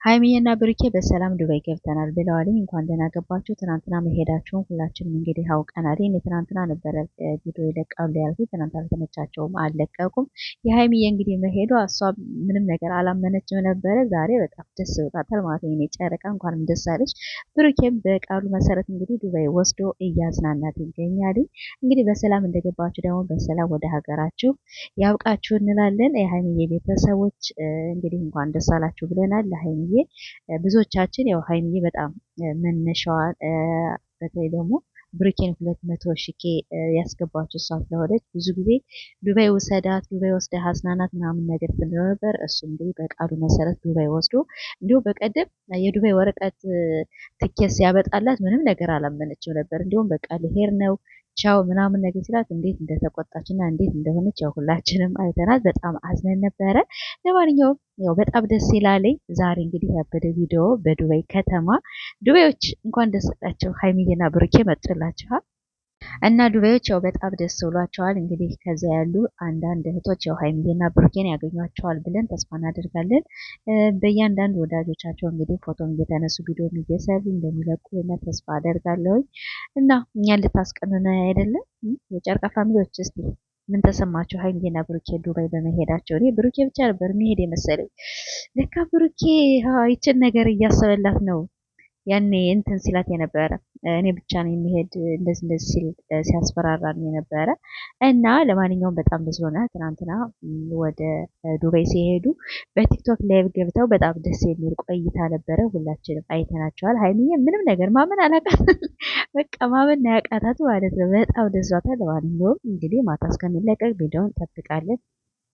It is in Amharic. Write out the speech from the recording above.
ሀይሚዬና ብሩኬ በሰላም ዱባይ ገብተናል ብለዋል። እንኳን ደህና ገባችሁ። ትናንትና መሄዳቸውን ሁላችንም እንግዲህ አውቀናል። እኔ ትናንትና ነበረ ቪዲዮ ይለቃሉ ያልኩት፣ ትናንት አልተመቻቸውም አልለቀቁም። የሀይሚዬ እንግዲህ መሄዷ እሷ ምንም ነገር አላመነችም ነበረ። ዛሬ በጣም ደስ ብሏታል ማለት ነው። የኔ ጨረቃ እንኳንም ደስ አለች። ብሩኬም በቃሉ መሰረት እንግዲህ ዱባይ ወስዶ እያዝናናት ይገኛል። እንግዲህ በሰላም እንደገባችሁ ደግሞ በሰላም ወደ ሀገራችሁ ያብቃችሁ እንላለን። የሀይሚዬ ቤተሰቦች እንግዲህ እንኳን ደስ አላችሁ ብለናል ለሀይሚዬ። ብዙዎቻችን ያው ሀይሚዬ በጣም መነሻዋ በተለይ ደግሞ ብሩኬን 200 ሺህ ያስገባችው እሷ ስለሆነች ብዙ ጊዜ ዱባይ ውሰዳት፣ ዱባይ ወስደ አዝናናት ምናምን ነገር ብለው ነበር። እሱ እንግዲህ በቃሉ መሰረት ዱባይ ወስዶ እንዲሁ በቀደም የዱባይ ወረቀት ትኬት ሲያበጣላት ምንም ነገር አላመነችው ነበር። እንዲሁም በቃ ልሄድ ነው ቻው ምናምን ነገር ሲላት እንዴት እንደተቆጣችና እንዴት እንደሆነች ያው ሁላችንም አይተናል። በጣም አዝነን ነበረ። ለማንኛውም ያው በጣም ደስ ይላለኝ። ዛሬ እንግዲህ ያበደ ቪዲዮ በዱባይ ከተማ ዱባዮች እንኳን ደስ አላቸው። ሀይሚዬና ብሩኬ መጡላችኋል እና ዱባዮች ያው በጣም ደስ ብሏቸዋል። እንግዲህ ከዚያ ያሉ አንዳንድ እህቶች ያው ሀይሚዬና ብሩኬን ያገኟቸዋል ብለን ተስፋ እናደርጋለን። በእያንዳንዱ ወዳጆቻቸው እንግዲህ ፎቶም እየተነሱ ቪዲዮም እየሰሩ እንደሚለቁ ተስፋ አደርጋለሁ። እና እኛን ልታስቀኑን አይደለም? የጨርቃ ፋሚሊዎች እስቲ ምን ተሰማችሁ? ሀይሚዬና ብሩኬ ዱባይ በመሄዳቸው። እኔ ብሩኬ ብቻ ነበር መሄድ የመሰለኝ። ለካ ብሩኬ ይችን ነገር እያሰበላት ነው ያኔ እንትን ሲላት የነበረ እኔ ብቻ ነው የሚሄድ እንደዚህ እንደዚህ ሲል ሲያስፈራራን የነበረ እና ለማንኛውም በጣም ደስ ብሎናል። ትናንትና ወደ ዱባይ ሲሄዱ በቲክቶክ ላይቭ ገብተው በጣም ደስ የሚል ቆይታ ነበረ። ሁላችንም አይተናቸዋል። ሀይሚዬ ምንም ነገር ማመን አላቃት በቃ ማመን ያቃታት ማለት ነው። በጣም ደስ ብሏታል። ለማንኛውም እንግዲህ ማታ እስከሚለቀቅ ቪዲዮውን እንጠብቃለን።